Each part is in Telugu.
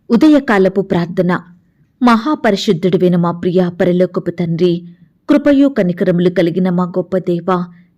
ఉదయకాలపు ప్రార్థన. మహాపరిశుద్ధుడివైన మా ప్రియ పరలోకపు తండ్రి, కృపయు కనికరములు కలిగిన మా గొప్ప దేవ,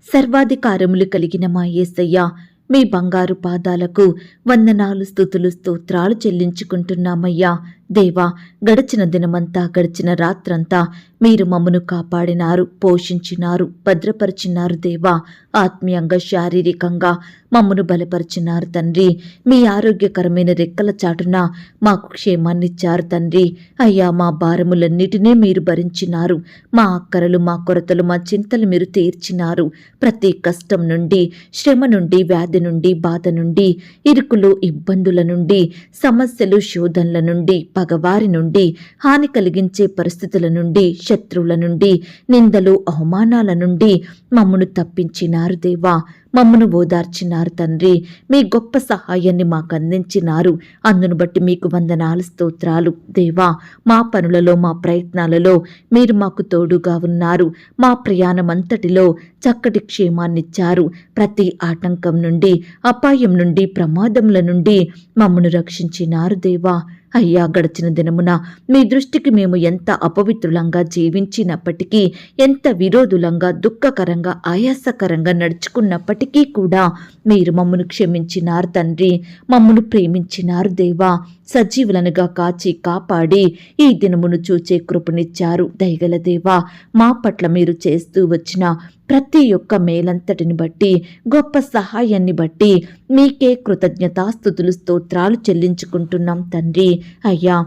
సర్వాధికారములు కలిగిన మా యేసయ్య, మీ బంగారు పాదాలకు వందనాలు, స్తుతులు, స్తోత్రాలు చెల్లించుకుంటున్నామయ్యా. దేవా, గడిచిన దినమంతా, గడిచిన రాత్రంతా మీరు మమ్మను కాపాడినారు, పోషించినారు, భద్రపరిచినారు. దేవా, ఆత్మీయంగా, శారీరకంగా మమ్మను బలపరిచినారు తండ్రి. మీ ఆరోగ్యకరమైన రెక్కల చాటున మాకు క్షేమాన్నిచ్చారు తండ్రి. అయ్యా, మా భారములన్నిటినీ మీరు భరించినారు. మా అక్కరలు, మా కొరతలు, మా చింతలు మీరు తీర్చినారు. ప్రతి కష్టం నుండి, శ్రమ నుండి, వ్యాధి నుండి, బాధ నుండి, ఇరుకులు, ఇబ్బందుల నుండి, సమస్యలు, శోధనల నుండి, పగవారి నుండి, హాని కలిగించే పరిస్థితుల నుండి, శత్రువుల నుండి, నిందలు, అవమానాల నుండి మమ్మను తప్పించినారు దేవా. మమ్మను ఓదార్చినారు తండ్రి. మీ గొప్ప సహాయాన్ని మాకు అందించినారు. అందును బట్టి మీకు వందనాలు, స్తోత్రాలు. దేవా, మా పనులలో, మా ప్రయత్నాలలో మీరు మాకు తోడుగా ఉన్నారు. మా ప్రయాణమంతటిలో చక్కటి క్షేమాన్నిచ్చారు. ప్రతి ఆటంకం నుండి, అపాయం నుండి, ప్రమాదముల నుండి మమ్మను రక్షించినారు దేవా. అయ్యా, గడిచిన దినమున మీ దృష్టికి మేము ఎంత అపవిత్రులంగా జీవించినప్పటికీ, ఎంత విరోధులంగా, దుఃఖకరంగా, ఆయాసకరంగా నడుచుకున్నప్పటికీ కూడా మీరు మమ్మను క్షమించినారు తండ్రి. మమ్మను ప్రేమించినారు దేవా. సజీవులనుగా కాచి కాపాడి ఈ దినమును చూచే కృపనిచ్చారు. దయగల దేవా, మా పట్ల మీరు చేస్తూ వచ్చిన ప్రతి ఒక్క మేలంతటిని బట్టి, గొప్ప సహాయాన్ని బట్టి మీకే కృతజ్ఞతాస్తుతులు, స్తోత్రాలు చెల్లించుకుంటున్నాం తండ్రి. అయ్యా,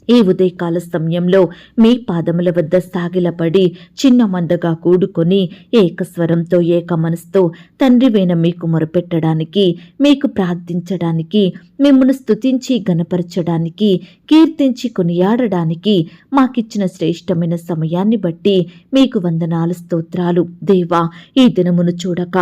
ఈ ఉదయకాల సమయంలో మీ పాదముల వద్ద సాగిలపడి చిన్న మందగా కూడుకొని ఏకస్వరంతో, ఏక మనసుతో తండ్రివైన మీకు మొరపెట్టడానికి, మీకు ప్రార్థించడానికి, మిమ్మల్ని స్తుతించి గణపరచడానికి, కీర్తించి కొనియాడడానికి మాకిచ్చిన శ్రేష్టమైన సమయాన్ని బట్టి మీకు వందనాలు, స్తోత్రాలు. దేవా, ఈ దినమును చూడక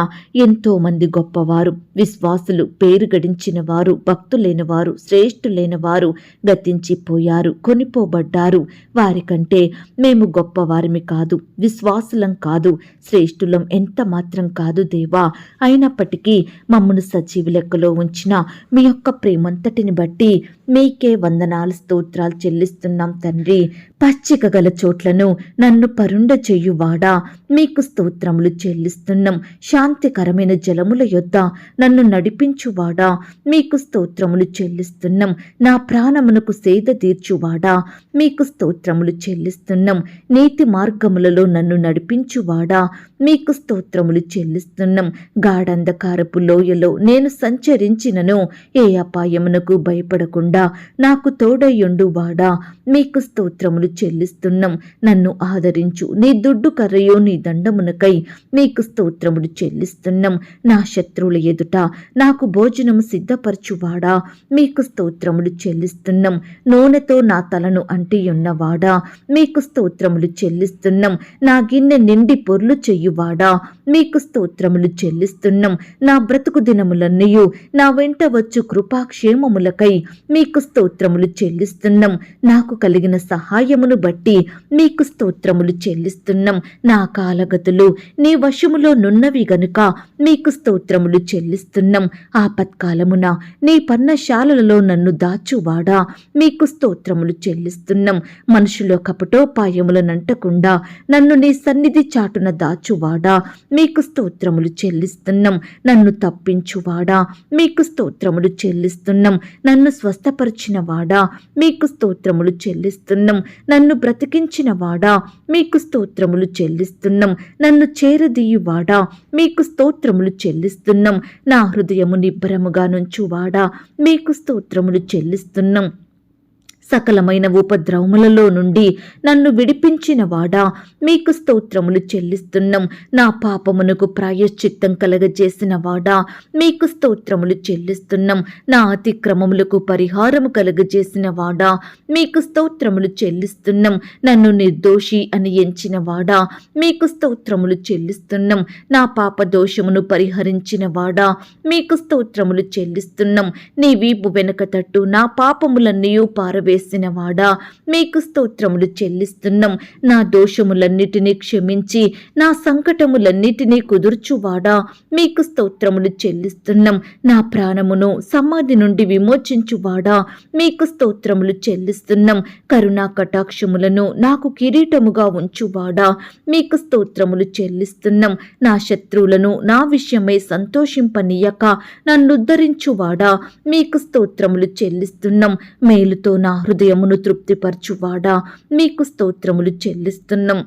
ఎంతో మంది గొప్పవారు, విశ్వాసులు, పేరు గడించిన వారు, భక్తులైన వారు, శ్రేష్ఠులైన వారు గతించిపోయారు, కొనిపోబడ్డారు. వారికంటే మేము గొప్పవారిమి కాదు, విశ్వాసులం కాదు, శ్రేష్ఠులం ఎంత మాత్రం కాదు దేవా. అయినప్పటికీ మమ్మను సజీవ లెక్కలో ఉంచిన మీ యొక్క ప్రేమంతటిని బట్టి మీకే వందనాలు, స్తోత్రాలు చెల్లిస్తున్నాం తండ్రి. పచ్చిక గల చోట్లను నన్ను పరుండ చెయ్యువాడా, మీకు స్తోత్రములు చెల్లిస్తున్నాం. శాంతికరమైన జలముల యొద్ద నన్ను నడిపించువాడా, మీకు స్తోత్రములు చెల్లిస్తున్నాం. నా ప్రాణమునకు సేద తీర్చువాడా, మీకు స్తోత్రములు చెల్లిస్తున్నాం. నీతి మార్గములలో నన్ను నడిపించువాడా, మీకు స్తోత్రములు చెల్లిస్తున్నాం. గాఢంధకారపు లోయలో నేను సంచరించినను ఏ అపాయమునకు భయపడకుండా నాకు తోడయ్యుండు వాడా, మీకు స్తోత్రములు చెల్లిస్తున్నాం. నన్ను ఆదరించు నీ దుడ్డు కర్రయో నీ దండమునకై మీకు స్తోత్రములు చెల్లిస్తున్నాం. నా శత్రువుల ఎదుట నాకు భోజనము సిద్ధపరచువాడా, మీకు స్తోత్రములు చెల్లిస్తున్నాం. నూనెతో నా తలను అంటియున్నవాడా, మీకు స్తోత్రములు చెల్లిస్తున్నాం. నా గిన్నె నిండి పొర్లు చెయ్యువాడా, మీకు స్తోత్రములు చెల్లిస్తున్నాం. నా బ్రతుకు దినములన్నయు నా వెంట వచ్చు కృపాక్షేమములకై మీకు స్తోత్రములు చెల్లిస్తున్నాం. నాకు కలిగిన సహాయమును బట్టి మీకు స్తోత్రములు చెల్లిస్తున్నాం. నా కాలగతులు నీ వశములో నున్నవి గనుక మీకు స్తోత్రములు చెల్లిస్తున్నాం. ఆపత్కాలమున నీ పర్ణశాలలలో నన్ను దాచువాడా, మీకు స్తోత్రములు చెల్లిస్తున్నాం. మనుషుల కపటోపాయములనంటకుండా నన్ను నీ సన్నిధి చాటున దాచువాడా, మీకు స్తోత్రములు చెల్లిస్తున్నాం. నన్ను తప్పించువాడా, మీకు స్తోత్రములు చెల్లిస్తున్నాం. నన్ను స్వస్థపరిచిన వాడా, మీకు స్తోత్రములు చెల్లిస్తున్నాం. నన్ను బ్రతికించిన వాడా, మీకు స్తోత్రములు చెల్లిస్తున్నాం. నన్ను చేరదీయువాడా, మీకు స్తోత్రములు చెల్లిస్తున్నాం. నా హృదయము నిబ్బరముగా నుంచువాడా, మీకు స్తోత్రములు చెల్లిస్తున్నాం. సకలమైన ఉపద్రవములలో నుండి నన్ను విడిపించిన వాడా, మీకు స్తోత్రములు చెల్లిస్తున్నాం. నా పాపమునకు ప్రాయశ్చిత్తం కలగజేసిన వాడా, మీకు స్తోత్రములు చెల్లిస్తున్నాం. నా అతిక్రమములకు పరిహారము కలగజేసిన వాడా, మీకు స్తోత్రములు చెల్లిస్తున్నాం. నన్ను నిర్దోషి అని ఎంచిన వాడా, మీకు స్తోత్రములు చెల్లిస్తున్నాం. నా పాప దోషమును పరిహరించిన వాడా, మీకు స్తోత్రములు చెల్లిస్తున్నాం. నీ వీపు వెనుక తట్టు నా పాపములన్నయూ పారవే వేసిన వాడా, మీకు స్తోత్రములు చెల్లిస్తున్నాం. నా దోషములన్నిటినీ క్షమించి నా సంకటములన్నిటినీ కుదుర్చువాడా, మీకు స్తోత్రములు చెల్లిస్తున్నాం. నా ప్రాణమును సమాధి నుండి విమోచించువాడా, మీకు స్తోత్రములు చెల్లిస్తున్నాం. కరుణా కటాక్షములను నాకు కిరీటముగా ఉంచువాడా, మీకు స్తోత్రములు చెల్లిస్తున్నాం. నా శత్రువులను నా విషయమై సంతోషింపనీయక నన్నుద్ధరించువాడా, మీకు స్తోత్రములు చెల్లిస్తున్నాం. మేలుతో నా హృదయమును తృప్తిపరచువాడా, మీకు స్తోత్రములు చెల్లిస్తున్నాం.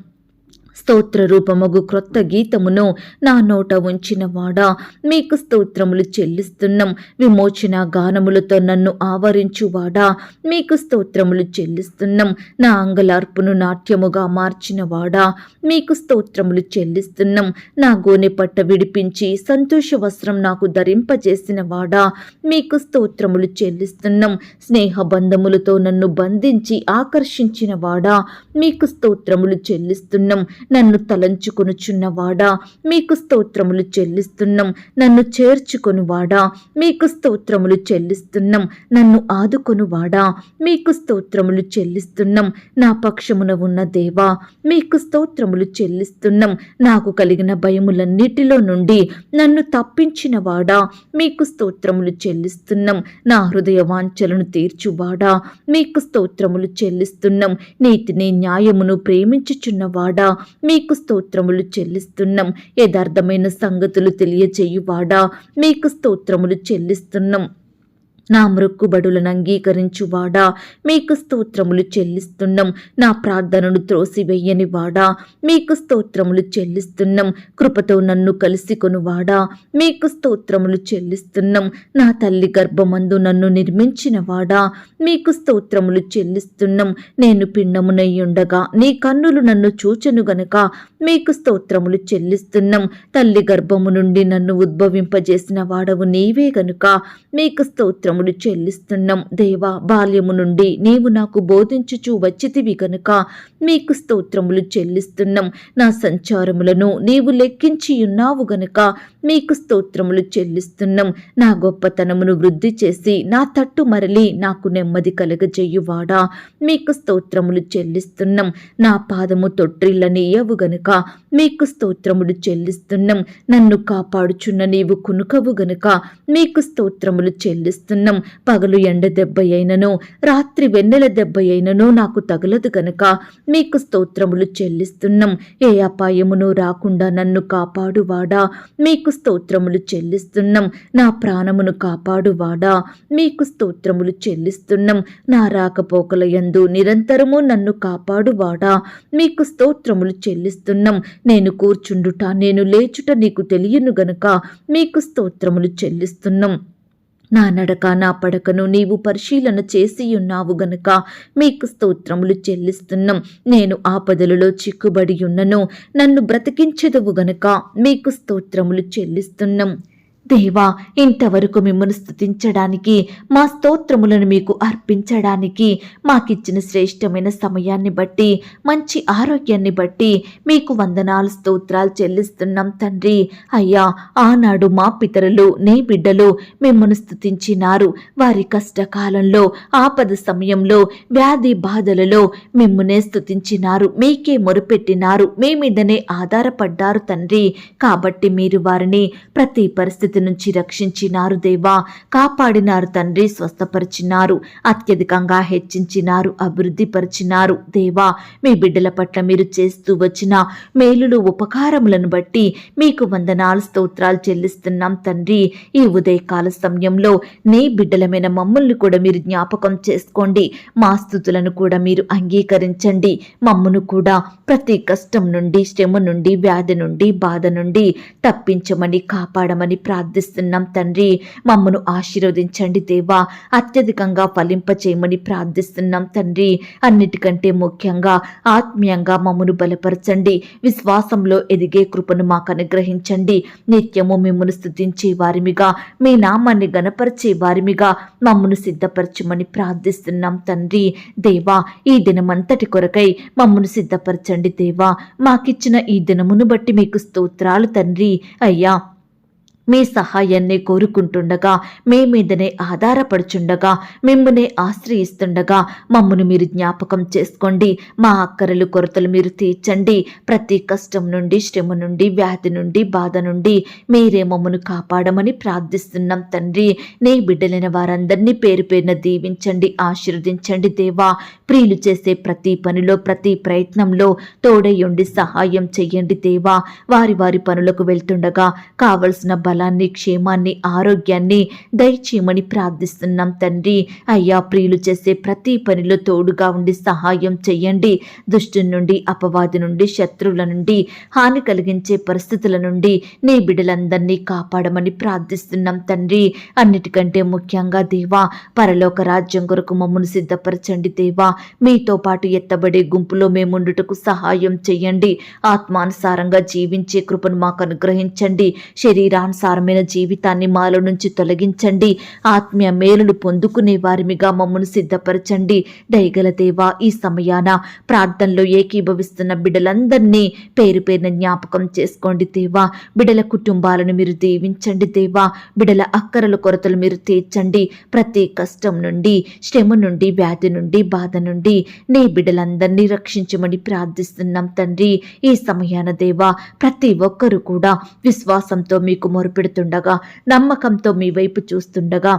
స్తోత్ర రూపమగు క్రొత్త గీతమును నా నోట ఉంచినవాడా, మీకు స్తోత్రములు చెల్లిస్తున్నాం. విమోచన గానములతో నన్ను ఆవరించువాడా, మీకు స్తోత్రములు చెల్లిస్తున్నాం. నా అంగలార్పును నాట్యముగా మార్చినవాడా, మీకు స్తోత్రములు చెల్లిస్తున్నాం. నా గోనె పట్ట విడిపించి సంతోష వస్త్రం నాకు ధరింపజేసిన వాడా, మీకు స్తోత్రములు చెల్లిస్తున్నాం. స్నేహ బంధములతో నన్ను బంధించి ఆకర్షించిన వాడా, మీకు స్తోత్రములు చెల్లిస్తున్నాం. నన్ను తలంచుకొనుచున్నవాడా, మీకు స్తోత్రములు చెల్లిస్తున్నాం. నన్ను చేర్చుకొనువాడా, మీకు స్తోత్రములు చెల్లిస్తున్నాం. నన్ను ఆదుకొనువాడా, మీకు స్తోత్రములు చెల్లిస్తున్నాం. నా పక్షమున ఉన్న దేవా, మీకు స్తోత్రములు చెల్లిస్తున్నాం. నాకు కలిగిన భయములన్నిటిలో నుండి నన్ను తప్పించిన వాడా, మీకు స్తోత్రములు చెల్లిస్తున్నాం. నా హృదయ వాంఛలను తీర్చువాడా, మీకు స్తోత్రములు చెల్లిస్తున్నాం. నీతిని న్యాయమును ప్రేమించుచున్నవాడా, మీకు స్తోత్రములు చెల్లిస్తున్నాం. యథార్థమైన సంగతులు తెలియచేయువాడా, మీకు స్తోత్రములు చెల్లిస్తున్నాం. నా మొక్కుబడులను అంగీకరించువాడా, మీకు స్తోత్రములు చెల్లిస్తున్నాం. నా ప్రార్థనను త్రోసివేయని వాడా, మీకు స్తోత్రములు చెల్లిస్తున్నాం. కృపతో నన్ను కలుసుకొనువాడా, మీకు స్తోత్రములు చెల్లిస్తున్నాం. నా తల్లి గర్భమందు నన్ను నిర్మించిన వాడా, మీకు స్తోత్రములు చెల్లిస్తున్నాం. నేను పిండమునయ్యుండగా నీ కన్నులు నన్ను చూచెను గనుక మీకు స్తోత్రములు చెల్లిస్తున్నాం. తల్లి గర్భము నుండి నన్ను ఉద్భవింపజేసిన వాడవు నీవే గనుక మీకు స్తోత్రములు చెల్లిస్తున్నాం. దేవా, బాల్యము నుండి నీవు నాకు బోధించుచూ వచ్చితివి గనుక మీకు స్తోత్రములు చెల్లిస్తున్నాం. నా సంచారములను నీవు లెక్కించి ఉన్నావు గనుక మీకు స్తోత్రములు చెల్లిస్తున్నాం. నా గొప్పతనమును వృద్ధి చేసి నా తట్టు మరలి నాకు నెమ్మది కలగజేయువాడా, మీకు స్తోత్రములు చెల్లిస్తున్నాం. నా పాదము తొట్టిల్లనీయవు గనుక మీకు స్తోత్రములు చెల్లిస్తున్నాం. నన్ను కాపాడుచున్న నీవు కునుకవు గనుక మీకు స్తోత్రములు చెల్లిస్తున్నాం. పగలు ఎండ దెబ్బ అయినను రాత్రి వెన్నెల దెబ్బ అయినను నాకు తగలదు గనుక మీకు స్తోత్రములు చెల్లిస్తున్నాం. ఏ అపాయమును రాకుండా నన్ను కాపాడువాడా, మీకు స్తోత్రములు చెల్లిస్తున్నాం. నా ప్రాణమును కాపాడువాడా, మీకు స్తోత్రములు చెల్లిస్తున్నాం. నా రాకపోకల యందు నిరంతరము నన్ను కాపాడువాడా, మీకు స్తోత్రములు చెల్లిస్తున్నాం. నేను కూర్చుండుట నేను లేచుట నీకు తెలియను గనుక మీకు స్తోత్రములు చెల్లిస్తున్నాం. నా నడక నా పడకను నీవు పరిశీలన చేసి ఉన్నావు గనుక మీకు స్తోత్రములు చెల్లిస్తున్నాం. నేను ఆపదలలో చిక్కుబడి ఉన్నను, నన్ను బ్రతికించెదవు గనుక మీకు స్తోత్రములు చెల్లిస్తున్నాం. దేవా, ఇంతవరకు మిమ్మల్ని స్తుతించడానికి, మా స్తోత్రములను మీకు అర్పించడానికి మాకిచ్చిన శ్రేష్టమైన సమయాన్ని బట్టి, మంచి ఆరోగ్యాన్ని బట్టి మీకు వందనాలు స్తోత్రాలు చెల్లిస్తున్నాం తండ్రి. అయ్యా, ఆనాడు మా పితరులు నీ బిడ్డలు మిమ్మల్ని స్తుతించినారు. వారి కష్టకాలంలో, ఆపద సమయంలో, వ్యాధి బాధలలో మిమ్మునే స్తుతించినారు, మీకే మొరుపెట్టినారు, మీ మీదనే ఆధారపడ్డారు తండ్రి. కాబట్టి మీరు వారిని ప్రతి పరిస్థితి నుంచి రక్షించినారు దేవా, కాపాడినారు తండ్రి, స్వస్థపరిచినారు, అత్యధికంగా హెచ్చించినారు, అభివృద్ధి పరిచినారు. దేవా, మీ బిడ్డల పట్ల మీరు చేస్తూ వచ్చిన మేలులు ఉపకారములను బట్టి మీకు వందనాలు స్తోత్రాలు చెల్లిస్తున్నాం తండ్రి. ఈ ఉదయకాల సమయంలో నీ బిడ్డలమైన మమ్మల్ని కూడా మీరు జ్ఞాపకం చేసుకోండి. మా స్తుతులను కూడా మీరు అంగీకరించండి. మమ్మను కూడా ప్రతి కష్టం నుండి, శ్రమ నుండి, వ్యాధి నుండి, బాధ నుండి తప్పించమని, కాపాడమని ప్రార్థిస్తున్నాం తండ్రి. మమ్మను ఆశీర్వదించండి దేవా, అత్యధికంగా ఫలింపచేయమని ప్రార్థిస్తున్నాం తండ్రి. అన్నిటికంటే ముఖ్యంగా ఆత్మీయంగా మమ్మను బలపరచండి. విశ్వాసంలో ఎదిగే కృపను మాకు అనుగ్రహించండి. నిత్యము మిమ్మను స్తుతించే వారిమిగా, మీ నామాన్ని గణపరిచే వారిమిగా మమ్మను సిద్ధపరచమని ప్రార్థిస్తున్నాం తండ్రి. దేవా, ఈ దినమంతటి కొరకై మమ్మను సిద్ధపరచండి దేవా. మాకిచ్చిన ఈ దినమును బట్టి మీకు స్తోత్రాలు తండ్రి. అయ్యా, మీ సహాయాన్ని కోరుకుంటుండగా, మీ మీదనే ఆధారపడుచుండగా, మిమ్మునే ఆశ్రయిస్తుండగా మమ్మును మీరు జ్ఞాపకం చేసుకోండి. మా అక్కరలు కొరతలు మీరు తీర్చండి. ప్రతి కష్టం నుండి, శ్రమ నుండి, వ్యాధి నుండి, బాధ నుండి మీరే మమ్మను కాపాడమని ప్రార్థిస్తున్నాం తండ్రి. నీ బిడ్డలైన వారందరినీ పేరు పేరున దీవించండి, ఆశీర్వదించండి దేవా. ప్రియులు చేసే ప్రతి పనిలో, ప్రతి ప్రయత్నంలో తోడయుండి సహాయం చెయ్యండి దేవా. వారి వారి పనులకు వెళ్తుండగా కావలసిన బలాన్ని, క్షేమాన్ని, ఆరోగ్యాన్ని దయచేయమని ప్రార్థిస్తున్నాం తండ్రి. అయ్యా, ప్రియులు చేసే ప్రతి పనిలో తోడుగా ఉండి సహాయం చెయ్యండి. దుష్టుని నుండి, అపవాది నుండి, శత్రువుల నుండి, హాని కలిగించే పరిస్థితుల నుండి నీ బిడ్డలందరినీ కాపాడమని ప్రార్థిస్తున్నాం తండ్రి. అన్నిటికంటే ముఖ్యంగా దేవా, పరలోక రాజ్యం కొరకు మమ్మను సిద్ధపరచండి దేవా. మీతో పాటు ఎత్తబడే గుంపులో మేముండుటకు సహాయం చెయ్యండి. ఆత్మానుసారంగా జీవించే కృపను మాకు అనుగ్రహించండి. శరీరానుసారమైన జీవితాన్ని మాలో నుంచి తొలగించండి. ఆత్మీయ మేలులు పొందుకునే వారిమిగా మమ్మను సిద్ధపరచండి. దయగల దేవా, ఈ సమయాన ప్రార్థనలో ఏకీభవిస్తున్న బిడ్డలందరినీ పేరు పేరున జ్ఞాపకం చేసుకోండి దేవా. బిడ్డల కుటుంబాలను మీరు దీవించండి దేవా. బిడ్డల అక్కరల కొరతలు మీరు తీర్చండి. ప్రతి కష్టం నుండి, శ్రమ నుండి, వ్యాధి నుండి, బాధ నుండి నీ బిడ్డలందరినీ రక్షించమని ప్రార్థిస్తున్నాం తండ్రి. ఈ సమయాన దేవా, ప్రతి ఒక్కరూ కూడా విశ్వాసంతో మీకు మొరుపెడుతుండగా, నమ్మకంతో మీ వైపు చూస్తుండగా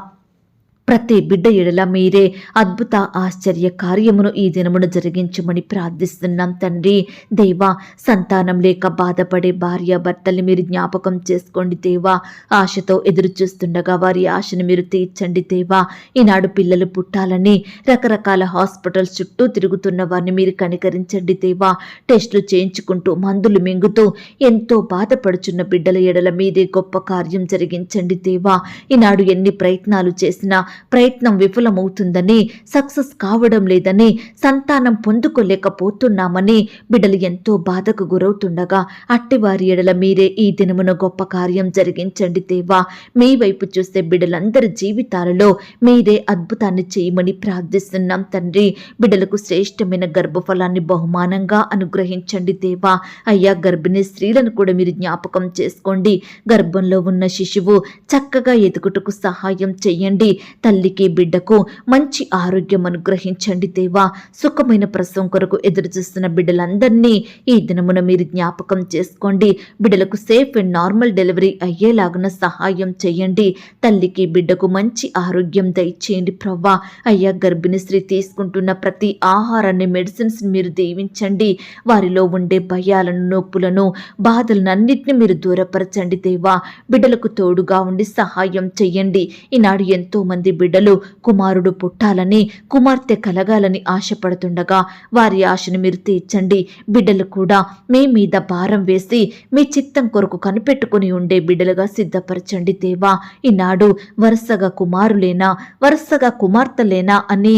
ప్రతి బిడ్డ ఎడల మీరే అద్భుత ఆశ్చర్య కార్యమును ఈ దినమును జరిగించమని ప్రార్థిస్తున్నాం తండ్రి. దేవా, సంతానం లేక బాధపడే భార్య భర్తల్ని మీరు జ్ఞాపకం చేసుకోండి దేవా. ఆశతో ఎదురు చూస్తుండగా వారి ఆశను మీరు తీర్చండి దేవా. ఈనాడు పిల్లలు పుట్టాలని రకరకాల హాస్పిటల్స్ చుట్టూ తిరుగుతున్న వారిని మీరు కనికరించండి దేవా. టెస్టులు చేయించుకుంటూ, మందులు మింగుతూ ఎంతో బాధపడుచున్న బిడ్డల ఎడల మీరే గొప్ప కార్యం జరిగించండి దేవా. ఈనాడు ఎన్ని ప్రయత్నాలు చేసినా ప్రయత్నం విఫలమవుతుందని, సక్సెస్ కావడం లేదని, సంతానం పొందుకోలేకపోతున్నామని బిడ్డలు ఎంతో బాధకు గురవుతుండగా అట్టివారి ఎడల మీరే ఈ దినమున గొప్ప కార్యం జరిగించండి దేవా. మీ వైపు చూస్తే బిడ్డలందరి జీవితాలలో మీరే అద్భుతాన్ని చేయమని ప్రార్థిస్తున్నాం తండ్రి. బిడ్డలకు శ్రేష్టమైన గర్భఫలాన్ని బహుమానంగా అనుగ్రహించండి దేవా. అయ్యా, గర్భిణీ స్త్రీలను కూడా మీరు జ్ఞాపకం చేసుకోండి. గర్భంలో ఉన్న శిశువు చక్కగా ఎదుగుటకు సహాయం చెయ్యండి. తల్లికి బిడ్డకు మంచి ఆరోగ్యం అనుగ్రహించండి దేవా. సుఖమైన ప్రసవం కొరకు ఎదురు చూస్తున్న బిడ్డలందరినీ ఈ దినమున మీరు జ్ఞాపకం చేసుకోండి. బిడ్డలకు సేఫ్ అండ్ నార్మల్ డెలివరీ అయ్యేలాగున సహాయం చేయండి. తల్లికి బిడ్డకు మంచి ఆరోగ్యం దయచేయండి ప్రవ్వా. అయ్యా, గర్భిణీ స్త్రీ తీసుకుంటున్న ప్రతి ఆహారాన్ని, మెడిసిన్స్ మీరు దీవించండి. వారిలో ఉండే భయాలను, నొప్పులను, బాధలను అన్నిటిని మీరు దూరపరచండి దేవా. బిడ్డలకు తోడుగా ఉండి సహాయం చెయ్యండి. ఈనాడు ఎంతో మంది బిడ్డలు కుమారుడు పుట్టాలని, కుమార్తె కలగాలని ఆశపడుతుండగా వారి ఆశను మీరు తీర్చండి. బిడ్డలు కూడా మీ మీద భారం వేసి మీ చిత్తం కొరకు కనిపెట్టుకుని ఉండే బిడ్డలుగా సిద్ధపరచండి దేవా. ఈనాడు వరుసగా కుమారులేనా, వరుసగా కుమార్తెలేనా అని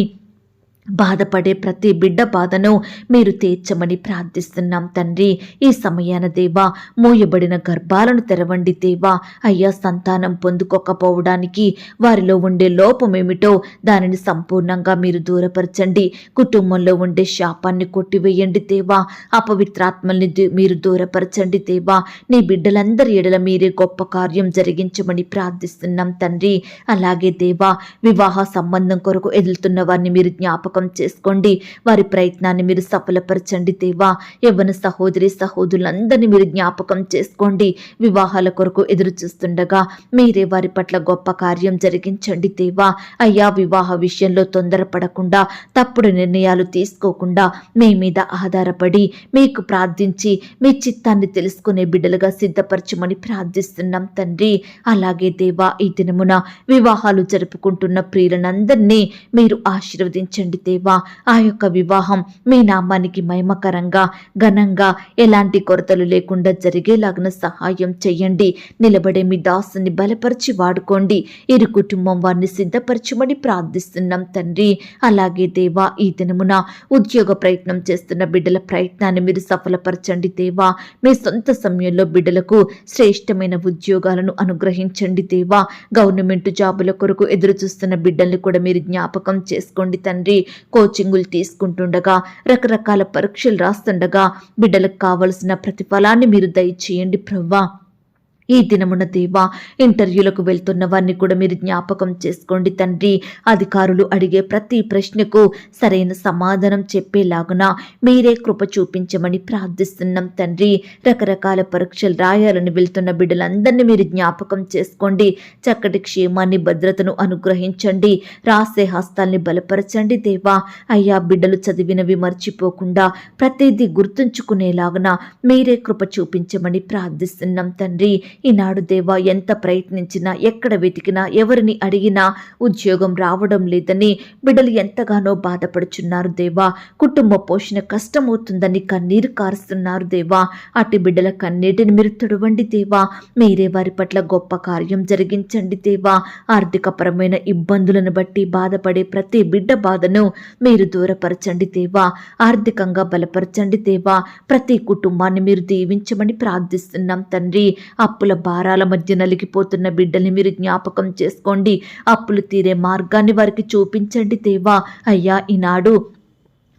బాధపడే ప్రతి బిడ్డ బాధను మీరు తీర్చమని ప్రార్థిస్తున్నాం తండ్రి. ఈ సమయాన దేవా, మూయబడిన గర్భాలను తెరవండి దేవా. అయ్యా, సంతానం పొందుకోకపోవడానికి వారిలో ఉండే లోపమేమిటో దానిని సంపూర్ణంగా మీరు దూరపరచండి. కుటుంబంలో ఉండే శాపాన్ని కొట్టివేయండి దేవా. అపవిత్రాత్మల్ని మీరు దూరపరచండి దేవా. నీ బిడ్డలందరి ఎడల మీరే గొప్ప కార్యం జరిగించమని ప్రార్థిస్తున్నాం తండ్రి. అలాగే దేవా, వివాహ సంబంధం కొరకు ఎదులుతున్న వారిని మీరు జ్ఞాపకం చేసుకోండి. వారి ప్రయత్నాన్ని మీరు సఫలపరచండి దేవా. యవ్వన సహోదరి సహోదరులందరినీ మీరు జ్ఞాపకం చేసుకోండి. వివాహాల కొరకు ఎదురు చూస్తుండగా మీరే వారి పట్ల గొప్ప కార్యం జరిగించండి దేవా. అయ్యా, వివాహ విషయంలో తొందరపడకుండా, తప్పుడు నిర్ణయాలు తీసుకోకుండా మీ మీద ఆధారపడి మీకు ప్రార్థించి మీ చిత్తాన్ని తెలుసుకునే బిడ్డలుగా సిద్ధపరచమని ప్రార్థిస్తున్నాం తండ్రి. అలాగే దేవా, ఈ దినమున వివాహాలు జరుపుకుంటున్న ప్రియులందరినీ మీరు ఆశీర్వదించండి దేవా. ఆ యొక్క వివాహం మీ నామానికి మహిమకరంగా, ఘనంగా, ఎలాంటి కొరతలు లేకుండా జరిగేలాగిన సహాయం చెయ్యండి. నిలబడే మీ దాసుని బలపరిచి వాడుకోండి. ఇరు కుటుంబం వారిని సిద్ధపరచమని ప్రార్థిస్తున్నాం తండ్రి. అలాగే దేవా, ఈ దినమున ఉద్యోగ ప్రయత్నం చేస్తున్న బిడ్డల ప్రయత్నాన్ని మీరు సఫలపరచండి దేవా. మీ సొంత సమయంలో బిడ్డలకు శ్రేష్టమైన ఉద్యోగాలను అనుగ్రహించండి దేవా. గవర్నమెంట్ జాబుల కొరకు ఎదురు చూస్తున్న బిడ్డల్ని కూడా మీరు జ్ఞాపకం చేసుకోండి తండ్రి. కోచింగులు తీసుకుంటుండగా, రకరకాల పరీక్షలు రాస్తుండగా బిడ్డలకు కావలసిన ప్రతిఫలాన్ని మీరు దయచేయండి ప్రవ్వా. ఈ దినమున దేవా ఇంటర్వ్యూలకు వెళ్తున్న వారిని కూడా మీరు జ్ఞాపకం చేసుకోండి తండ్రి. అధికారులు అడిగే ప్రతి ప్రశ్నకు సరైన సమాధానం చెప్పేలాగున మీరే కృప చూపించమని ప్రార్థిస్తున్నాం తండ్రి. రకరకాల పరీక్షలు రాయాలని వెళ్తున్న బిడ్డలందరినీ మీరు జ్ఞాపకం చేసుకోండి. చక్కటి క్షేమాన్ని భద్రతను అనుగ్రహించండి. రాసే హస్తాల్ని బలపరచండి దేవా. అయ్యా బిడ్డలు చదివినవి మర్చిపోకుండా ప్రతిదీ గుర్తుంచుకునేలాగున మీరే కృప చూపించమని ప్రార్థిస్తున్నాం తండ్రి. ఈనాడు దేవా ఎంత ప్రయత్నించినా ఎక్కడ వెతికినా ఎవరిని అడిగినా ఉద్యోగం రావడం లేదని బిడ్డలు ఎంతగానో బాధపడుచున్నారు దేవా. కుటుంబ పోషణ కష్టమవుతుందని కన్నీరు కారుస్తున్నారు దేవా. అటు బిడ్డల కన్నీటిని మీరు తుడవండి దేవా. మీరే వారి పట్ల గొప్ప కార్యం జరిగించండి దేవా. ఆర్థికపరమైన ఇబ్బందులను బట్టి బాధపడే ప్రతి బిడ్డ బాధను మీరు దూరపరచండి దేవా. ఆర్థికంగా బలపరచండి దేవా. ప్రతి కుటుంబాన్ని మీరు దీవించమని ప్రార్థిస్తున్నాం తండ్రి. అప్పుల భారాల మధ్య నలిగిపోతున్న బిడ్డల్ని మీరు జ్ఞాపకం చేసుకోండి. అప్పులు తీరే మార్గాన్ని వారికి చూపించండి దేవా. అయ్యా ఈనాడు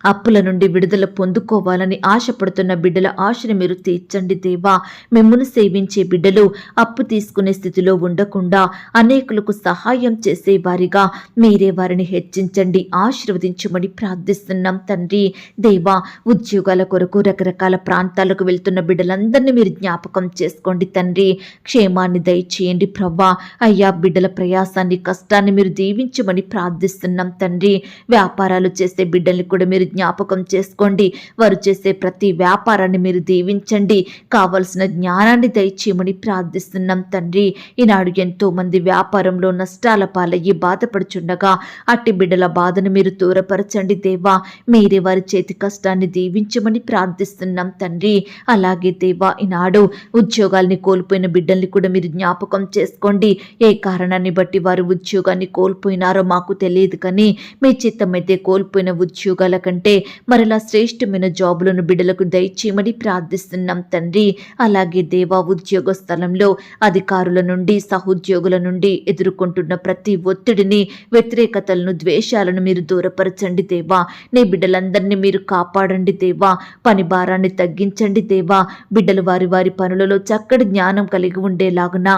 అప్పుల నుండి విడుదల పొందుకోవాలని ఆశపడుతున్న బిడ్డల ఆశను మీరు తీర్చండి దేవా. మిమ్మును సేవించే బిడ్డలు అప్పు తీసుకునే స్థితిలో ఉండకుండా అనేకులకు సహాయం చేసే వారిగా మీరే వారిని హెచ్చించండి, ఆశీర్వదించమని ప్రార్థిస్తున్నాం తండ్రి. దేవా ఉద్యోగాల కొరకు రకరకాల ప్రాంతాలకు వెళ్తున్న బిడ్డలందరినీ మీరు జ్ఞాపకం చేసుకోండి తండ్రి. క్షేమాన్ని దయచేయండి ప్రభా. అయ్యా బిడ్డల ప్రయాసాన్ని కష్టాన్ని మీరు దీవించమని ప్రార్థిస్తున్నాం తండ్రి. వ్యాపారాలు చేసే బిడ్డల్ని కూడా మీరు జ్ఞాపకం చేసుకోండి. వారు చేసే ప్రతి వ్యాపారాన్ని మీరు దీవించండి. కావలసిన జ్ఞానాన్ని దయచేయమని ప్రార్థిస్తున్నాం తండ్రి. ఈనాడు ఎంతో మంది వ్యాపారంలో నష్టాల పాలయ్యి బాధపడుచుండగా అట్టి బిడ్డల బాధను మీరు దూరపరచండి దేవా. మీరే వారి చేతి కష్టాన్ని దీవించమని ప్రార్థిస్తున్నాం తండ్రి. అలాగే దేవా ఈనాడు ఉద్యోగాల్ని కోల్పోయిన బిడ్డల్ని కూడా మీరు జ్ఞాపకం చేసుకోండి. ఏ కారణాన్ని బట్టి వారు ఉద్యోగాన్ని కోల్పోయినారో మాకు తెలియదు కానీ మీ చిత్తమైతే కోల్పోయిన ఉద్యోగాల కంటే మరలా శ్రేష్టమైన జాబులను బిడ్డలకు దయచేయమని ప్రార్థిస్తున్నాం తండ్రి. అలాగే దేవా ఉద్యోగ స్థలంలో అధికారుల నుండి సహోద్యోగుల నుండి ఎదుర్కొంటున్న ప్రతి ఒత్తిడిని, వ్యతిరేకతలను, ద్వేషాలను మీరు దూరపరచండి దేవా. నీ బిడ్డలందరినీ మీరు కాపాడండి దేవా. పని భారాన్ని తగ్గించండి దేవా. బిడ్డలు వారి వారి పనులలో చక్కటి జ్ఞానం కలిగి ఉండేలాగున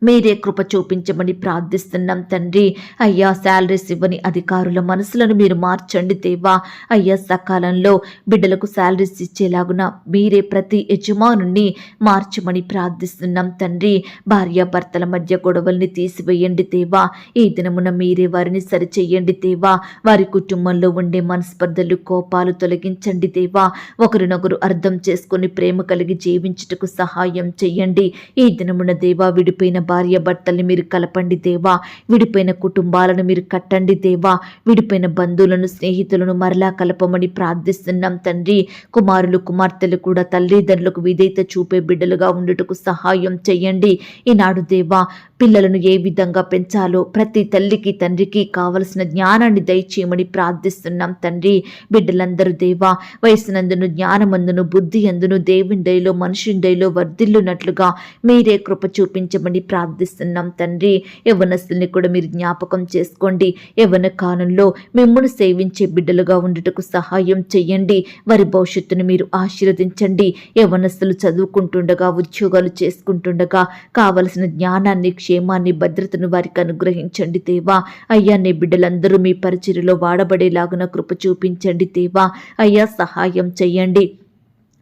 మీరే కృప చూపించమని ప్రార్థిస్తున్నాం తండ్రి. అయ్యా శాలరీస్ ఇవ్వని అధికారుల మనసులను మీరు మార్చండి దేవా. అయ్యా సకాలంలో బిడ్డలకు శాలరీస్ ఇచ్చేలాగున మీరే ప్రతి యజమానుని మార్చమని ప్రార్థిస్తున్నాం తండ్రి. భార్యాభర్తల మధ్య గొడవల్ని తీసివేయండి దేవా. ఈ దినమున మీరే వారిని సరిచెయ్యండి దేవా. వారి కుటుంబంలో ఉండే మనస్పర్ధలు, కోపాలు తొలగించండి దేవా. ఒకరినొకరు అర్థం చేసుకుని ప్రేమ కలిగి జీవించుటకు సహాయం చెయ్యండి. ఈ దినమున దేవా విడిపోయిన భార్య భర్తల్ని మీరు కలపండి దేవా. విడిపోయిన కుటుంబాలను మీరు కట్టండి దేవా. విడిపోయిన బంధువులను, స్నేహితులను మరలా కలపమని ప్రార్థిస్తున్నాం తండ్రి. కుమారులు, కుమార్తెలు కూడా తల్లిదండ్రులకు విధేయత చూపే బిడ్డలుగా ఉండుటకు సహాయం చెయ్యండి. ఈనాడు దేవా పిల్లలను ఏ విధంగా పెంచాలో ప్రతి తల్లికి తండ్రికి కావలసిన జ్ఞానాన్ని దయచేయమని ప్రార్థిస్తున్నాం తండ్రి. బిడ్డలందరూ దేవా వయసునందును, జ్ఞానమందును, బుద్ధి అందును దేవుని దయలో, మనుషుని దయలో వర్ధిల్లునట్లుగా మీరే కృప చూపించమని ప్రార్థిస్తున్నాం తండ్రి. యవ్వనస్తుల్ని కూడా మీరు జ్ఞాపకం చేసుకోండి. యవ్వన కాలంలో మిమ్మును సేవించే బిడ్డలుగా ఉండుటకు సహాయం చెయ్యండి. వారి భవిష్యత్తును మీరు ఆశీర్వదించండి. యవ్వనస్తులు చదువుకుంటుండగా, ఉద్యోగాలు చేసుకుంటుండగా కావలసిన జ్ఞానాన్ని, క్షేమాన్ని, భద్రతను వారికి అనుగ్రహించండి దేవా. అయ్యా నీ బిడ్డలందరూ మీ పరిచర్యలో వాడబడేలాగున కృప చూపించండి దేవా. అయ్యా సహాయం చెయ్యండి.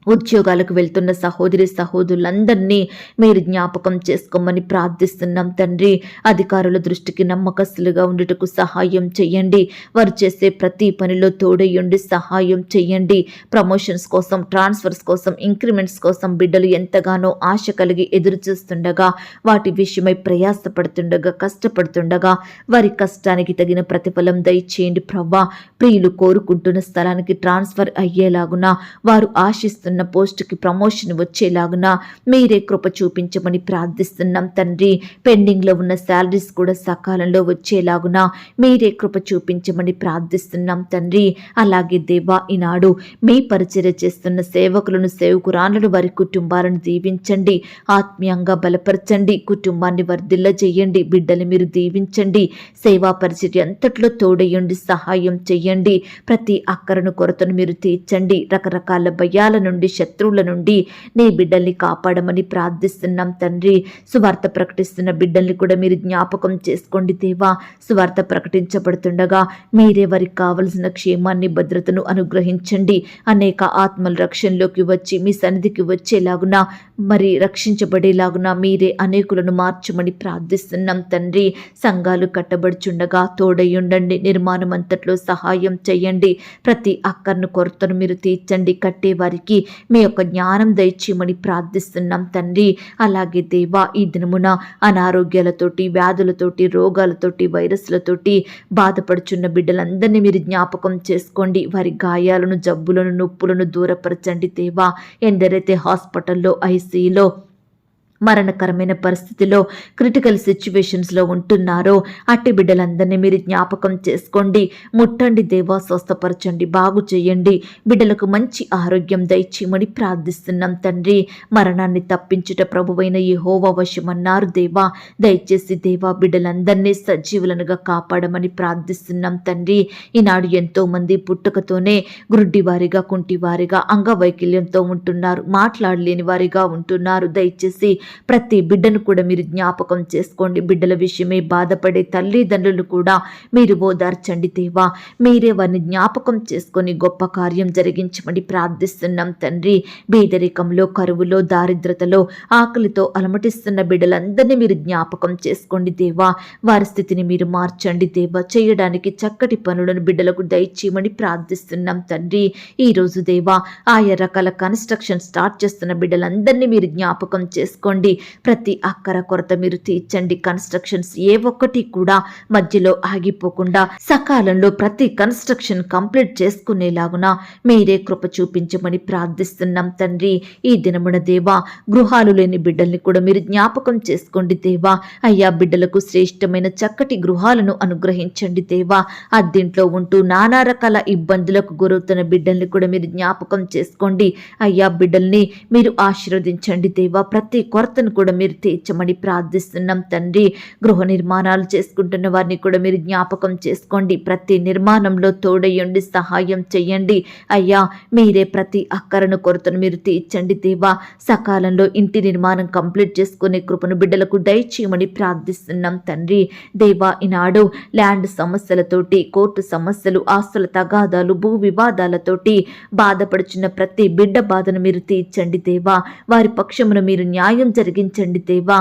ఉద్యోగాలకు వెళ్తున్న సహోదరి సహోదరులందరినీ మీరు జ్ఞాపకం చేసుకోమని ప్రార్థిస్తున్నాం తండ్రి. అధికారుల దృష్టికి నమ్మకస్తులుగా ఉండుటకు సహాయం చెయ్యండి. వారు చేసే ప్రతి పనిలో తోడయ్యుండి సహాయం చెయ్యండి. ప్రమోషన్స్ కోసం, ట్రాన్స్ఫర్స్ కోసం, ఇంక్రిమెంట్స్ కోసం బిడ్డలు ఎంతగానో ఆశ కలిగి ఎదురు చూస్తుండగా, వాటి విషయమై ప్రయాసపడుతుండగా, కష్టపడుతుండగా వారి కష్టానికి తగిన ప్రతిఫలం దయచేయండి ప్రభా. ప్రియులు కోరుకుంటున్న స్థలానికి ట్రాన్స్ఫర్ అయ్యేలాగున, వారు ఆశిస్తున్న పోస్టుకి ప్రమోషన్ వచ్చేలాగున మీరే కృప చూపించమని ప్రార్థిస్తున్నాం తండ్రి. పెండింగ్ లో ఉన్న శాలరీస్ కూడా సకాలంలో వచ్చేలాగున మీరే కృప చూపించమని ప్రార్థిస్తున్నాం తండ్రి. అలాగే దేవా ఈనాడు మీ పరిచర్య చేస్తున్న సేవకులను, సేవకురాలను, వారి కుటుంబాలను దీవించండి. ఆత్మీయంగా బలపరచండి. కుటుంబాన్ని వర్ధిల్ల చేయండి. బిడ్డలు మీరు దీవించండి. సేవా పరిచర్య అంతట్లో తోడయ్యండి, సహాయం చెయ్యండి. చేయండి. ప్రతి అక్కరను కొరతను మీరు తీర్చండి. రకరకాల భయాల నుండి, శత్రువుల నుండి నీ బిడ్డల్ని కాపాడమని ప్రార్థిస్తున్నాం తండ్రి. సువార్త ప్రకటిస్తున్న బిడ్డల్ని కూడా మీరు జ్ఞాపకం చేసుకోండి దేవా. సువార్త ప్రకటించబడుతుండగా మీరే వారికి కావలసిన క్షేమాన్ని, భద్రతను అనుగ్రహించండి. అనేక ఆత్మల రక్షణలోకి వచ్చి మీ సన్నిధికి వచ్చేలాగున, మరి రక్షించబడేలాగున మీరే అనేకులను మార్చమని ప్రార్థిస్తున్నాం తండ్రి. సంఘాలు కట్టబడుచుండగా తోడయ్యుండండి. నిర్మాణం అంతట్లో సహాయం చేయండి. ప్రతి అక్కర్ను కొరతను మీరు తీర్చండి. కట్టేవారికి మీ యొక్క జ్ఞానం దయచేయమని ప్రార్థిస్తున్నాం తండ్రి. అలాగే దేవా, ఈ దినమున అనారోగ్యాలతోటి, వ్యాధులతోటి, రోగాలతోటి, వైరస్లతోటి బాధపడుచున్న బిడ్డలందరినీ మీరు జ్ఞాపకం చేసుకోండి. వారి గాయాలను, జబ్బులను, నొప్పులను దూరపరచండి దేవా. ఎందరైతే హాస్పిటల్లో, ఐసీయూలో, మరణకరమైన పరిస్థితిలో, క్రిటికల్ సిచ్యువేషన్స్లో ఉంటున్నారో అట్టి బిడ్డలందరినీ మీరు జ్ఞాపకం చేసుకోండి. ముట్టండి దేవా, స్వస్థపరచండి, బాగు చేయండి. బిడ్డలకు మంచి ఆరోగ్యం దయచేయమని ప్రార్థిస్తున్నాం తండ్రి. మరణాన్ని తప్పించుట ప్రభువైన యెహోవా వశమన్నారు దేవా. దయచేసి దేవా, బిడ్డలందరినీ సజీవులనుగా కాపాడమని ప్రార్థిస్తున్నాం తండ్రి. ఈనాడు ఎంతో మంది పుట్టుకతోనే గ్రుడ్డివారిగా, కుంటివారిగా, అంగవైకల్యంతో ఉంటున్నారు. మాట్లాడలేని వారిగా ఉంటున్నారు. దయచేసి ప్రతి బిడ్డను కూడా మీరు జ్ఞాపకం చేసుకోండి. బిడ్డల విషయమే బాధపడే తల్లిదండ్రులు కూడా మీరు ఓదార్చండి దేవా. మీరే వారిని జ్ఞాపకం చేసుకొని గొప్ప కార్యం జరిగించమని ప్రార్థిస్తున్నాం తండ్రి. బీదరికంలో, కరువులో, దారిద్రతలో, ఆకలితో అలమటిస్తున్న బిడ్డలందరినీ మీరు జ్ఞాపకం చేసుకోండి దేవా. వారి స్థితిని మీరు మార్చండి దేవా. చేయడానికి చక్కటి పనులను బిడ్డలకు దయచేయమని ప్రార్థిస్తున్నాం తండ్రి. ఈరోజు దేవా, ఆయా రకాల కన్స్ట్రక్షన్ స్టార్ట్ చేస్తున్న బిడ్డలందరినీ మీరు జ్ఞాపకం చేసుకోండి. ప్రతి అక్కర కొరత మీరు తీర్చండి. కన్స్ట్రక్షన్స్ ఏ ఒక్కటి కూడా మధ్యలో ఆగిపోకుండా సకాలంలో ప్రతి కన్స్ట్రక్షన్ కంప్లీట్ చేసుకునేలాగున మీరే కృప చూపించమని ప్రార్థిస్తున్నాం తండ్రి. ఈ దినమున దేవా, గృహాలు లేని బిడ్డల్ని కూడా మీరు జ్ఞాపకం చేసుకోండి దేవా. అయ్యా, బిడ్డలకు శ్రేష్టమైన చక్కటి గృహాలను అనుగ్రహించండి దేవా. అద్దెంట్లో ఉంటూ నానా రకాల ఇబ్బందులకు గురవుతున్న బిడ్డల్ని కూడా మీరు జ్ఞాపకం చేసుకోండి. అయ్యా, బిడ్డల్ని మీరు ఆశీర్వదించండి దేవా. ప్రతి కొరతను కూడా మీరు తీర్చమని ప్రార్థిస్తున్నాం తండ్రి. గృహ నిర్మాణాలు చేసుకుంటున్న వారిని కూడా మీరు జ్ఞాపకం చేసుకోండి. ప్రతి నిర్మాణంలో తోడయ్యండి, సహాయం చేయండి. అయ్యా, మీరే ప్రతి అక్కరను, కొరతను మీరు తీర్చండి దేవా. సకాలంలో ఇంటి నిర్మాణం కంప్లీట్ చేసుకునే కృపను బిడ్డలకు దయచేయమని ప్రార్థిస్తున్నాం తండ్రి. దేవా, ఈనాడు ల్యాండ్ సమస్యలతోటి, కోర్టు సమస్యలు, ఆస్తుల తగాదాలు, భూ వివాదాలతోటి బాధపడుచున్న ప్రతి బిడ్డ బాధను మీరు తీర్చండి దేవా. వారి పక్షమున మీరు న్యాయం జరిగించండి దేవా.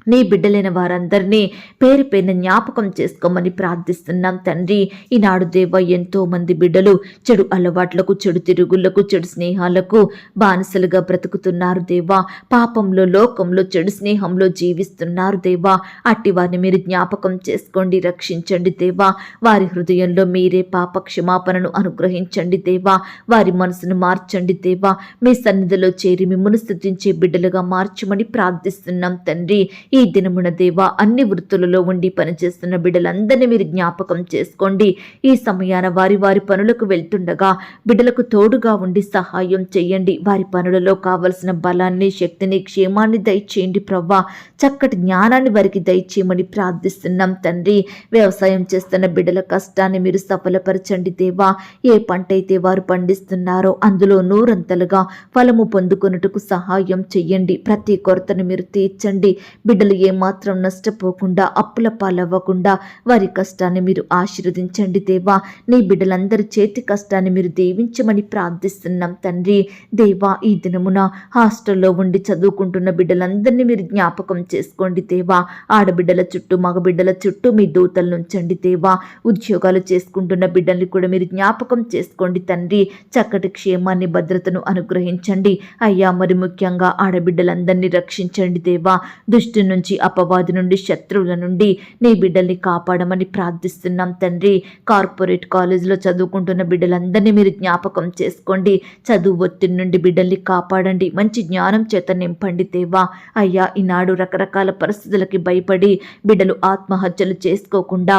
నీ బిడ్డలైన వారందరినీ పేరు పేరున జ్ఞాపకం చేసుకోమని ప్రార్థిస్తున్నాం తండ్రి. ఈనాడు దేవ, ఎంతో మంది బిడ్డలు చెడు అలవాట్లకు, చెడు తిరుగుళ్లకు, చెడు స్నేహాలకు బానిసలుగా బ్రతుకుతున్నారు దేవా. పాపంలో, లోకంలో, చెడు స్నేహంలో జీవిస్తున్నారు దేవా. అట్టి వారిని మీరు జ్ఞాపకం చేసుకోండి, రక్షించండి దేవా. వారి హృదయంలో మీరే పాప క్షమాపణను అనుగ్రహించండి దేవా. వారి మనసును మార్చండి దేవా. మీ సన్నిధిలో చేరి మిమ్మల్ని స్తుతించే బిడ్డలుగా మార్చమని ప్రార్థిస్తున్నాం తండ్రి. ఈ దినమున దేవా, అన్ని వృత్తులలో ఉండి పనిచేస్తున్న బిడ్డలందరినీ మీరు జ్ఞాపకం చేసుకోండి. ఈ సమయాన వారి వారి పనులకు వెళ్తుండగా బిడ్డలకు తోడుగా ఉండి సహాయం చేయండి. వారి పనులలో కావలసిన బలాన్ని, శక్తిని, క్షేమాన్ని దయచేయండి ప్రవ్వా. చక్కటి జ్ఞానాన్ని వారికి దయచేయమని ప్రార్థిస్తున్నాం తండ్రి. వ్యవసాయం చేస్తున్న బిడ్డల కష్టాన్ని మీరు సఫలపరచండి దేవా. ఏ పంట అయితే వారు పండిస్తున్నారో అందులో నూరంతలుగా ఫలము పొందుకొనుటకు సహాయం చెయ్యండి. ప్రతి కొరతను మీరు తీర్చండి. బిడ్డలు ఏమాత్రం నష్టపోకుండా, అప్పుల పాలవ్వకుండా వారి కష్టాన్ని మీరు ఆశీర్వదించండి దేవా. నీ బిడ్డలందరి చేతి కష్టాన్ని మీరు దీవించమని ప్రార్థిస్తున్నాం తండ్రి. దేవా, ఈ దినమున హాస్టల్లో ఉండి చదువుకుంటున్న బిడ్డలందరినీ మీరు జ్ఞాపకం చేసుకోండి దేవా. ఆడబిడ్డల చుట్టూ, మగబిడ్డల చుట్టూ మీ దూతలు ఉంచండి దేవా. ఉద్యోగాలు చేసుకుంటున్న బిడ్డల్ని కూడా మీరు జ్ఞాపకం చేసుకోండి తండ్రి. చక్కటి క్షేమాన్ని, భద్రతను అనుగ్రహించండి అయ్యా. మరి ముఖ్యంగా ఆడబిడ్డలందరినీ రక్షించండి దేవా. దుష్టు నుంచి, అపవాది నుండి, శత్రువుల నుండి నీ బిడ్డల్ని కాపాడమని ప్రార్థిస్తున్నాం తండ్రి. కార్పొరేట్ కాలేజీలో చదువుకుంటున్న బిడ్డలందరినీ మీరు జ్ఞాపకం చేసుకోండి. చదువు ఒత్తిడి నుండి బిడ్డల్ని కాపాడండి. మంచి జ్ఞానం చేత నింపండి దేవా. అయ్యా, ఈనాడు రకరకాల పరిస్థితులకి భయపడి బిడ్డలు ఆత్మహత్యలు చేసుకోకుండా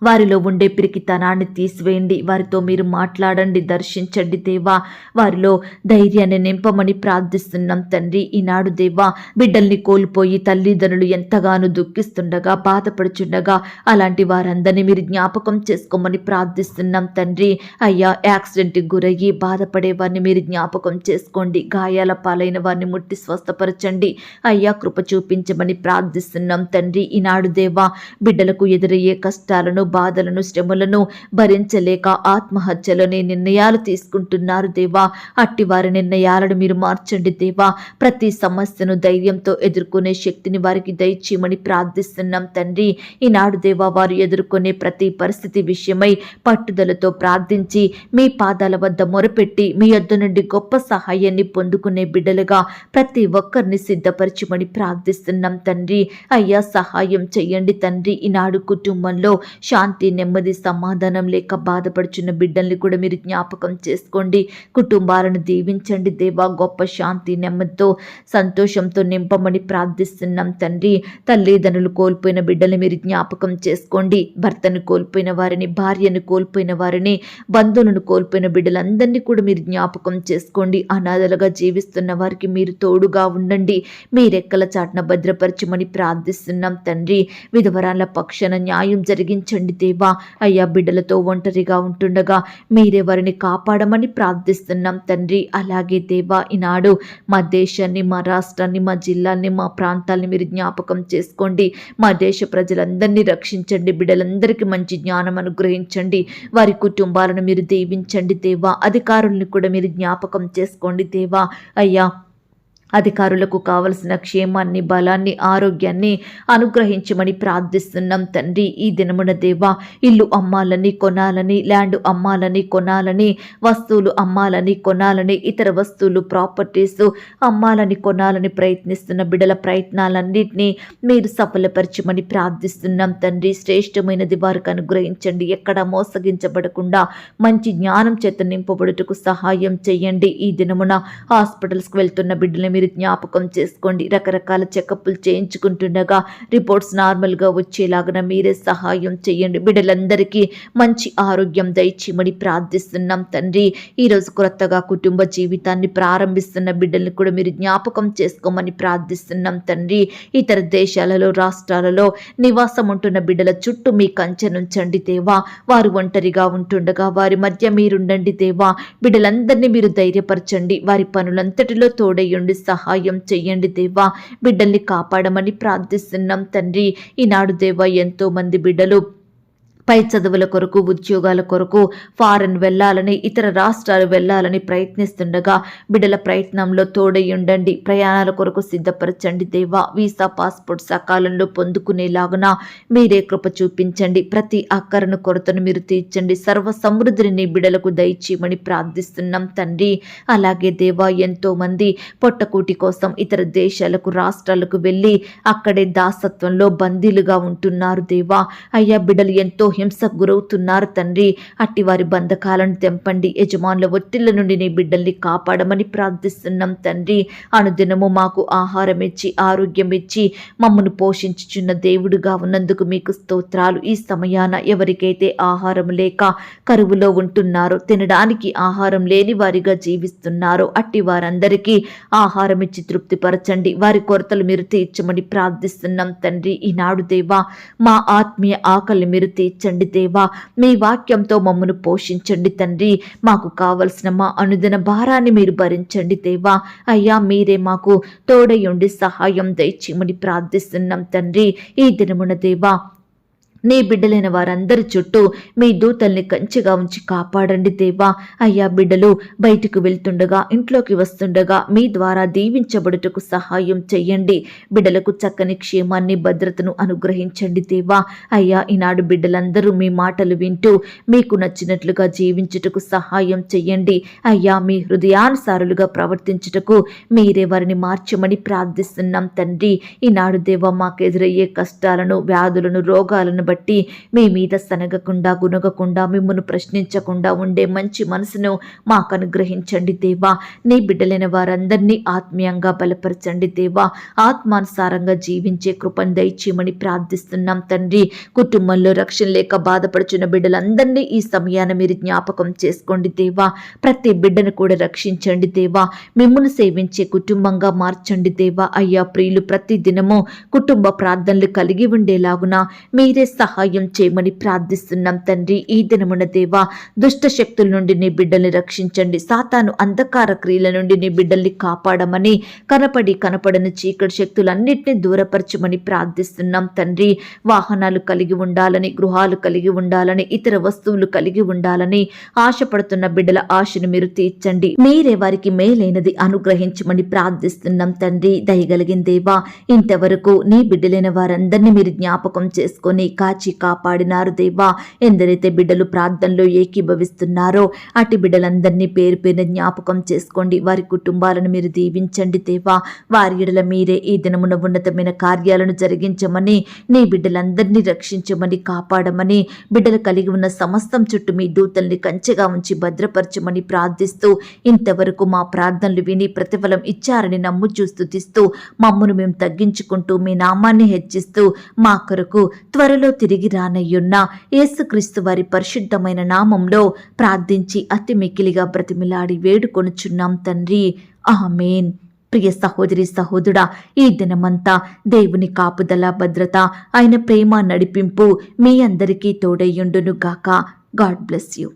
వారిలో ఉండే పిరికితనాన్ని తీసివేయండి. వారితో మీరు మాట్లాడండి, దర్శించండి దేవా. వారిలో ధైర్యాన్ని నింపమని ప్రార్థిస్తున్నాం తండ్రి. ఈనాడు దేవా, బిడ్డల్ని కోల్పోయి తల్లిదండ్రులు ఎంతగానో దుఃఖిస్తుండగా, బాధపడుచుండగా అలాంటి వారందరినీ మీరు జ్ఞాపకం చేసుకోమని ప్రార్థిస్తున్నాం తండ్రి. అయ్యా, యాక్సిడెంట్కి గురయ్యి బాధపడే వారిని మీరు జ్ఞాపకం చేసుకోండి. గాయాల పాలైన వారిని ముట్టి స్వస్థపరచండి. అయ్యా, కృప చూపించమని ప్రార్థిస్తున్నాం తండ్రి. ఈనాడు దేవా, బిడ్డలకు ఎదురయ్యే కష్టాలను, బాధలను, శ్రమలను భరించలేక ఆత్మహత్యలోని నిర్ణయాలు తీసుకుంటున్నారు దేవా. అట్టి వారి నిర్ణయాలను మీరు మార్చండి దేవా. ప్రతి సమస్యను ధైర్యంతో ఎదుర్కొనే శక్తిని వారికి దయచేయమని ప్రార్థిస్తున్నాం తండ్రి. ఈనాడు దేవా, వారు ఎదుర్కొనే ప్రతి పరిస్థితి విషయమై పట్టుదలతో ప్రార్థించి మీ పాదాల వద్ద మొరపెట్టి మీ యొద్ద నుండి గొప్ప సహాయాన్ని పొందుకునే బిడ్డలుగా ప్రతి ఒక్కరిని సిద్ధపరచమని ప్రార్థిస్తున్నాం తండ్రి. అయ్యా, సహాయం చెయ్యండి తండ్రి. ఈనాడు కుటుంబంలో శాంతి, నెమ్మది, సమాధానం లేక బాధపడుచున్న బిడ్డల్ని కూడా మీరు జ్ఞాపకం చేసుకోండి. కుటుంబాలను దీవించండి దేవా. గొప్ప శాంతి, నెమ్మదితో, సంతోషంతో నింపమని ప్రార్థిస్తున్నాం తండ్రి. తల్లిదండ్రులు కోల్పోయిన బిడ్డల్ని మీరు జ్ఞాపకం చేసుకోండి. భర్తను కోల్పోయిన వారిని, భార్యను కోల్పోయిన వారిని, బంధువులను కోల్పోయిన బిడ్డలందరినీ కూడా మీరు జ్ఞాపకం చేసుకోండి. అనాథలుగా జీవిస్తున్న వారికి మీరు తోడుగా ఉండండి. మీ రెక్కల చాటున భద్రపరచమని ప్రార్థిస్తున్నాం తండ్రి. విధవరాల పక్షాన న్యాయం జరిగించండి దేవా. అయ్యా, బిడ్డలతో ఒంటరిగా ఉంటుండగా మీరే వారిని కాపాడమని ప్రార్థిస్తున్నాం తండ్రి. అలాగే దేవా, ఈనాడు మా దేశాన్ని, మా రాష్ట్రాన్ని, మా జిల్లాల్ని, మా ప్రాంతాల్ని మీరు జ్ఞాపకం చేసుకోండి. మా దేశ ప్రజలందరినీ రక్షించండి. బిడ్డలందరికీ మంచి జ్ఞానం అనుగ్రహించండి. వారి కుటుంబాలను మీరు దీవించండి దేవా. అధికారులను కూడా మీరు జ్ఞాపకం చేసుకోండి దేవా. అయ్యా, అధికారులకు కావలసిన క్షేమాన్ని, బలాన్ని, ఆరోగ్యాన్ని అనుగ్రహించమని ప్రార్థిస్తున్నాం తండ్రి. ఈ దినమున దేవా, ఇల్లు అమ్మాలని, కొనాలని, ల్యాండ్ అమ్మాలని, కొనాలని, వస్తువులు అమ్మాలని, కొనాలని, ఇతర వస్తువులు, ప్రాపర్టీస్ అమ్మాలని, కొనాలని ప్రయత్నిస్తున్న బిడ్డల ప్రయత్నాలన్నింటినీ మీరు సఫలపరచమని ప్రార్థిస్తున్నాం తండ్రి. శ్రేష్టమైనది వారికి అనుగ్రహించండి. ఎక్కడ మోసగించబడకుండా మంచి జ్ఞానం చేత నింపబడుటకు సహాయం చేయండి. ఈ దినమున హాస్పిటల్స్కి వెళ్తున్న బిడ్డలు మీరు జ్ఞాపకం చేసుకోండి. రకరకాల చెకప్లు చేయించుకుంటుండగా రిపోర్ట్స్ నార్మల్గా వచ్చేలాగా మీరే సహాయం చేయండి. బిడ్డలందరికీ మంచి ఆరోగ్యం దయచేయమని ప్రార్థిస్తున్నాం తండ్రి. ఈరోజు కొత్తగా కుటుంబ జీవితాన్ని ప్రారంభిస్తున్న బిడ్డల్ని కూడా మీరు జ్ఞాపకం చేసుకోమని ప్రార్థిస్తున్నాం తండ్రి. ఇతర దేశాలలో, రాష్ట్రాలలో నివాసం ఉంటున్న బిడ్డల చుట్టూ మీ కంచెనుంచండి దేవా. వారు ఒంటరిగా ఉంటుండగా వారి మధ్య మీరుండండి దేవా. బిడ్డలందరినీ మీరు ధైర్యపరచండి. వారి పనులంతటిలో తోడయ్యండి, సహాయం చెయ్యండి దేవా. బిడ్డల్ని కాపాడమని ప్రార్థిస్తున్నాం తండ్రి. ఈనాడు దేవా, ఎంతో మంది బిడ్డలు పై చదువుల కొరకు, ఉద్యోగాల కొరకు ఫారెన్ వెళ్ళాలని, ఇతర రాష్ట్రాలు వెళ్ళాలని ప్రయత్నిస్తుండగా బిడ్డల ప్రయత్నంలో తోడయ్యుండండి. ప్రయాణాల కొరకు సిద్ధపరచండి దేవా. వీసా, పాస్పోర్ట్ సకాలంలో పొందుకునేలాగున మీరే కృప చూపించండి. ప్రతి అక్కరను, కొరతను మీరు తీర్చండి. సర్వ సమృద్ధిని బిడ్డలకు దయచేయమని ప్రార్థిస్తున్నాం తండ్రి. అలాగే దేవా, ఎంతో మంది పొట్టకూటి కోసం ఇతర దేశాలకు, రాష్ట్రాలకు వెళ్ళి అక్కడే దాసత్వంలో బందీలుగా ఉంటున్నారు దేవా. అయ్యా, బిడ్డలు ఎంతో హింసకు గురవుతున్నారు తండ్రి. అట్టి వారి బంధకాలను తెంపండి. యజమానుల ఒత్తిళ్ల నుండి నీ బిడ్డల్ని కాపాడమని ప్రార్థిస్తున్నాం తండ్రి. అనుదినము మాకు ఆహారం ఇచ్చి, ఆరోగ్యం ఇచ్చి మమ్మను పోషించుచున్న దేవుడుగా ఉన్నందుకు మీకు స్తోత్రాలు. ఈ సమయాన ఎవరికైతే ఆహారం లేక కరువులో ఉంటున్నారో, తినడానికి ఆహారం లేని వారిగా జీవిస్తున్నారో అట్టి వారందరికీ ఆహారం ఇచ్చి తృప్తిపరచండి. వారి కొరతలు మీరు తీర్చమని ప్రార్థిస్తున్నాం తండ్రి. ఈనాడు దేవా, మా ఆత్మీయ ఆకలి మీరు తీర్చండి దేవా. మీ వాక్యంతో మమ్మను పోషించండి తండ్రి. మాకు కావలసిన మా అనుదిన భారాన్ని మీరు భరించండి దేవా. అయ్యా, మీరే మాకు తోడయుండి సహాయం దయచేయమని ప్రార్థిస్తున్నాం తండ్రి. ఈ దినమున దేవా, నీ బిడ్డలైన వారందరి చుట్టూ మీ దూతల్ని కంచెగా ఉంచి కాపాడండి దేవా. అయ్యా, బిడ్డలు బయటకు వెళ్తుండగా, ఇంట్లోకి వస్తుండగా మీ ద్వారా దీవించబడుటకు సహాయం చెయ్యండి. బిడ్డలకు చక్కని క్షేమాన్ని, భద్రతను అనుగ్రహించండి దేవా. అయ్యా, ఈనాడు బిడ్డలందరూ మీ మాటలు వింటూ మీకు నచ్చినట్లుగా జీవించుటకు సహాయం చెయ్యండి. అయ్యా, మీ హృదయానుసారులుగా ప్రవర్తించుటకు మీరే వారిని మార్చమని ప్రార్థిస్తున్నాం తండ్రి. ఈనాడు దేవా, మాకు ఎదురయ్యే కష్టాలను, వ్యాధులను, రోగాలను బట్టి మీ మీద సనగకుండా గునగకుండా మిమ్మల్ని ప్రశ్నించకుండా ఉండే మంచి మనసును మాకు అనుగ్రహించండి దేవా. నీ బిడ్డలైన వారందరినీ ఆత్మీయంగా బలపరచండి దేవా. ఆత్మానుసారంగా జీవించే కృపను దయచేయమని ప్రార్థిస్తున్నాం తండ్రి. కుటుంబంలో రక్షణ లేక బాధపడుచున్న బిడ్డలందరినీ ఈ సమయాన్ని మీరు జ్ఞాపకం చేసుకోండి దేవా. ప్రతి బిడ్డను కూడా రక్షించండి దేవా. మిమ్మల్ని సేవించే కుటుంబంగా మార్చండి దేవా. అయ్యా ప్రియులు, ప్రతి దినము కుటుంబ ప్రార్థనలు కలిగి ఉండేలాగున మీరే సహాయం చేయమని ప్రార్థిస్తున్నాం తండ్రి. ఈ దినమున దేవా, దుష్ట శక్తుల నుండి నీ బిడ్డల్ని రక్షించండి. సాతాను అంధకార క్రియల నుండి నీ బిడ్డల్ని కాపాడమని, కనపడని చీకటి శక్తులన్నిటిని దూరపరచమని ప్రార్థిస్తున్నాం తండ్రి. వాహనాలు కలిగి ఉండాలని, గృహాలు కలిగి ఉండాలని, ఇతర వస్తువులు కలిగి ఉండాలని ఆశపడుతున్న బిడ్డల ఆశను మీరు తీర్చండి. మీరే వారికి మేలైనది అనుగ్రహించమని ప్రార్థిస్తున్నాం తండ్రి. దయగలిగిన దేవా, ఇంతవరకు నీ బిడ్డలైన వారందరినీ మీరు జ్ఞాపకం చేసుకొని కాచి కాపాడినారు దేవా. ఎందరైతే బిడ్డలు ప్రార్థనలో ఏకీభవిస్తున్నారో అటు బిడ్డలందరినీ పేరు పేరున జ్ఞాపకం చేసుకోండి. వారి కుటుంబాలను మీరు దీవించండి దేవా. వారి ఎడల మీరే ఈ దినమున ఉన్నతమైన కార్యాలను జరిగించమని, నీ బిడ్డలందరినీ రక్షించమని, కాపాడమని, బిడ్డలు కలిగి ఉన్న సమస్తం చుట్టూ మీ దూతల్ని కంచెగా ఉంచి భద్రపరచమని ప్రార్థిస్తూ, ఇంతవరకు మా ప్రార్థనలు విని ప్రతిఫలం ఇచ్చారని నమ్ముచూ స్తుతిస్తూ, మమ్మను మేము తగ్గించుకుంటూ మీ నామాన్ని హెచ్చిస్తూ మా కొరకు త్వరలో తిరిగి రానయ్యున్న యేసుక్రీస్తు వారి పరిశుద్ధమైన నామంలో ప్రార్థించి అతి మిక్కిలిగా బ్రతిమిలాడి వేడుకొనుచున్నాం తండ్రి. ఆమేన్. ప్రియ సహోదరి సహోదరుడా, ఈ దినమంతా దేవుని కాపుదల, భద్రత, ఆయన ప్రేమ నడిపింపు మీ అందరికీ తోడయ్యుండును గాక. God bless you.